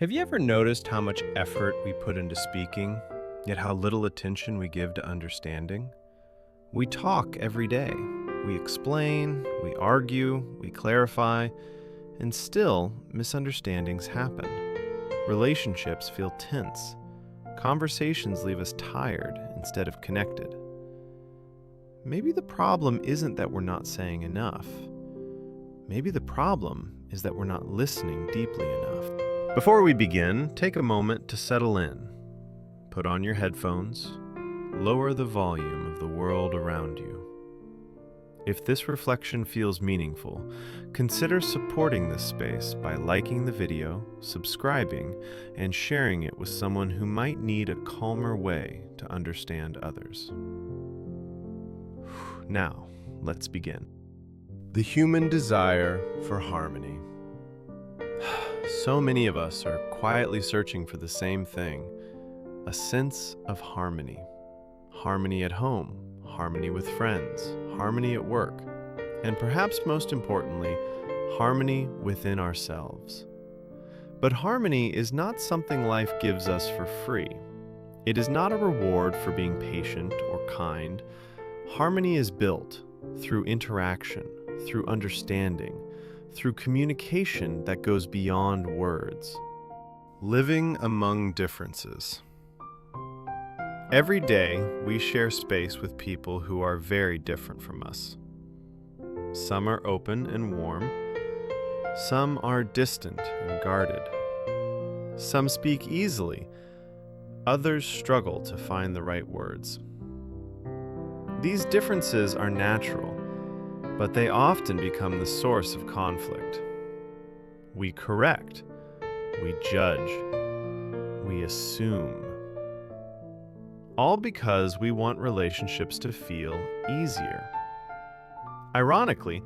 Have you ever noticed how much effort we put into speaking, yet how little attention we give to understanding? We talk every day. We explain, we argue, we clarify, and still misunderstandings happen. Relationships feel tense. Conversations leave us tired instead of connected. Maybe the problem isn't that we're not saying enough. Maybe the problem is that we're not listening deeply enough. Before we begin, take a moment to settle in. Put on your headphones. Lower the volume of the world around you. If this reflection feels meaningful, consider supporting this space by liking the video, subscribing, and sharing it with someone who might need a calmer way to understand others. Now, let's begin. The human desire for harmony. So many of us are quietly searching for the same thing, a sense of harmony. Harmony at home, harmony with friends, harmony at work, and perhaps most importantly, harmony within ourselves. But harmony is not something life gives us for free. It is not a reward for being patient or kind. Harmony is built through interaction, through understanding, through communication that goes beyond words. Living among differences. Every day, we share space with people who are very different from us. Some are open and warm. Some are distant and guarded. Some speak easily. Others struggle to find the right words. These differences are natural, but they often become the source of conflict. We correct, we judge, we assume. All because we want relationships to feel easier. Ironically,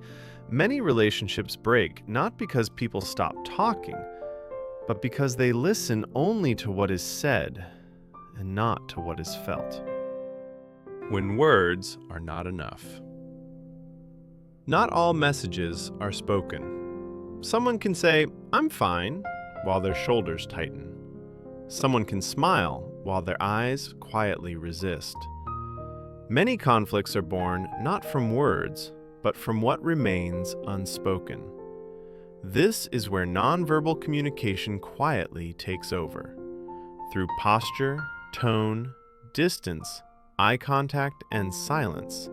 many relationships break not because people stop talking, but because they listen only to what is said and not to what is felt. When words are not enough. Not all messages are spoken. Someone can say, "I'm fine," while their shoulders tighten. Someone can smile while their eyes quietly resist. Many conflicts are born not from words, but from what remains unspoken. This is where nonverbal communication quietly takes over. Through posture, tone, distance, eye contact, and silence,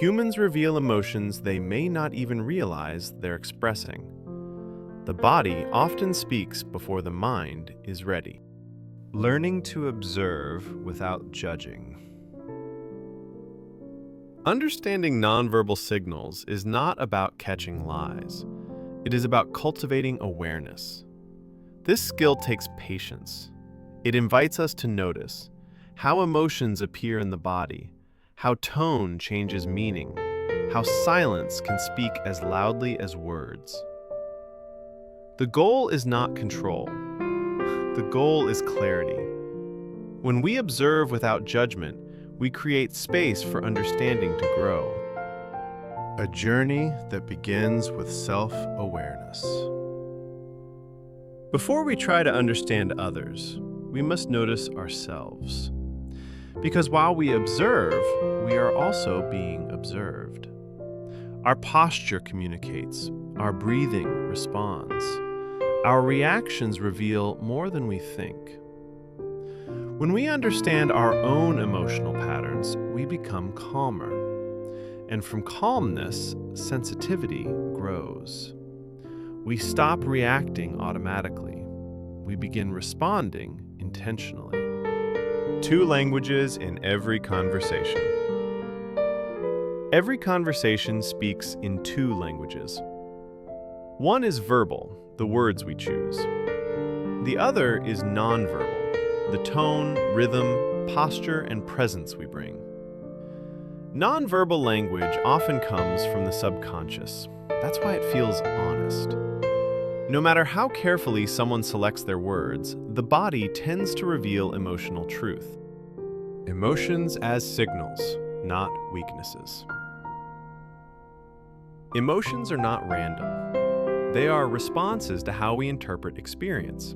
humans reveal emotions they may not even realize they're expressing. The body often speaks before the mind is ready. Learning to observe without judging. Understanding nonverbal signals is not about catching lies. It is about cultivating awareness. This skill takes patience. It invites us to notice how emotions appear in the body, how tone changes meaning, how silence can speak as loudly as words. The goal is not control. The goal is clarity. When we observe without judgment, we create space for understanding to grow. A journey that begins with self-awareness. Before we try to understand others, we must notice ourselves. Because while we observe, we are also being observed. Our posture communicates, our breathing responds. Our reactions reveal more than we think. When we understand our own emotional patterns, we become calmer. And from calmness, sensitivity grows. We stop reacting automatically. We begin responding intentionally. 2 languages in every conversation. Every conversation speaks in 2 languages. One is verbal, the words we choose. The other is nonverbal, the tone, rhythm, posture, and presence we bring. Nonverbal language often comes from the subconscious. That's why it feels honest. No matter how carefully someone selects their words, the body tends to reveal emotional truth. Emotions as signals, not weaknesses. Emotions are not random. They are responses to how we interpret experience.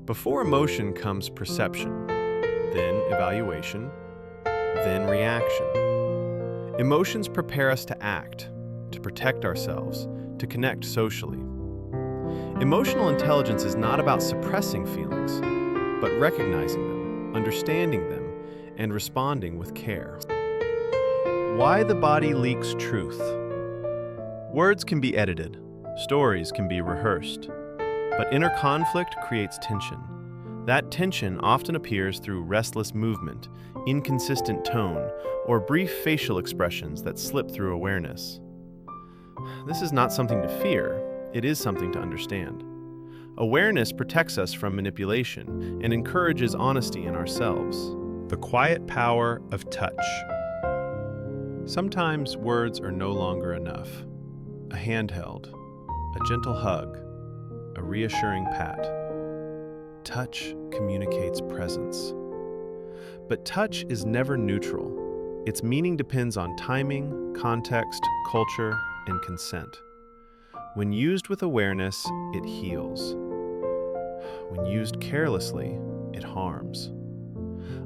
Before emotion comes perception, then evaluation, then reaction. Emotions prepare us to act, to protect ourselves, to connect socially. Emotional intelligence is not about suppressing feelings, but recognizing them, understanding them, and responding with care. Why the body leaks truth. Words can be edited, stories can be rehearsed, but inner conflict creates tension. That tension often appears through restless movement, inconsistent tone, or brief facial expressions that slip through awareness. This is not something to fear, it is something to understand. Awareness protects us from manipulation and encourages honesty in ourselves. The quiet power of touch. Sometimes words are no longer enough. A handheld, a gentle hug, a reassuring pat. Touch communicates presence. But touch is never neutral. Its meaning depends on timing, context, culture, and consent. When used with awareness, it heals. When used carelessly, it harms.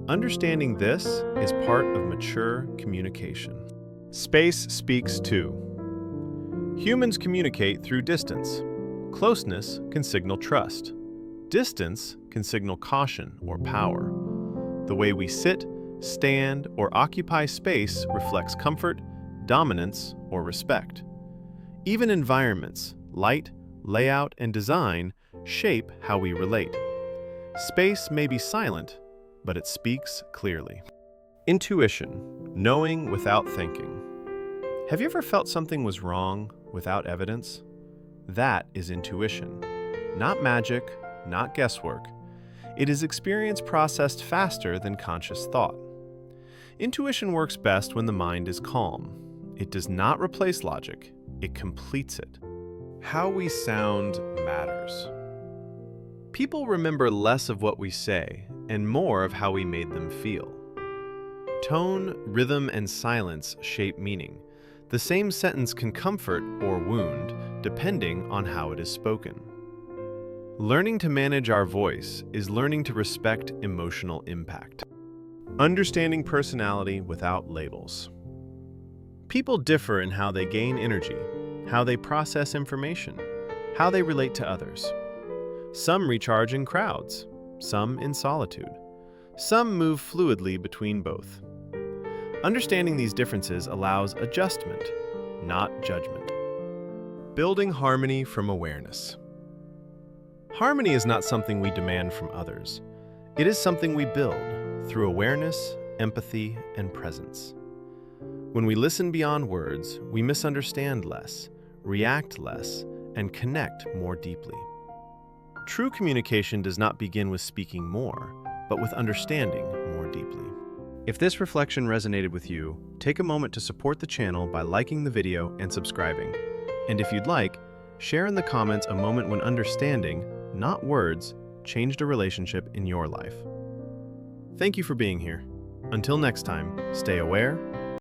Understanding this is part of mature communication. Space speaks too. Humans communicate through distance. Closeness can signal trust. Distance can signal caution or power. The way we sit, stand, or occupy space reflects comfort, dominance, or respect. Even environments, light, layout, and design shape how we relate. Space may be silent, but it speaks clearly. Intuition, knowing without thinking. Have you ever felt something was wrong without evidence? That is intuition. Not magic, not guesswork. It is experience processed faster than conscious thought. Intuition works best when the mind is calm. It does not replace logic, it completes it. How we sound matters. People remember less of what we say and more of how we made them feel. Tone, rhythm, and silence shape meaning. The same sentence can comfort or wound, depending on how it is spoken. Learning to manage our voice is learning to respect emotional impact. Understanding personality without labels. People differ in how they gain energy, how they process information, how they relate to others. Some recharge in crowds, some in solitude. Some move fluidly between both. Understanding these differences allows adjustment, not judgment. Building harmony from awareness. Harmony is not something we demand from others. It is something we build through awareness, empathy, and presence. When we listen beyond words, we misunderstand less, react less, and connect more deeply. True communication does not begin with speaking more, but with understanding more deeply. If this reflection resonated with you, take a moment to support the channel by liking the video and subscribing. And if you'd like, share in the comments a moment when understanding, not words, changed a relationship in your life. Thank you for being here. Until next time, stay aware,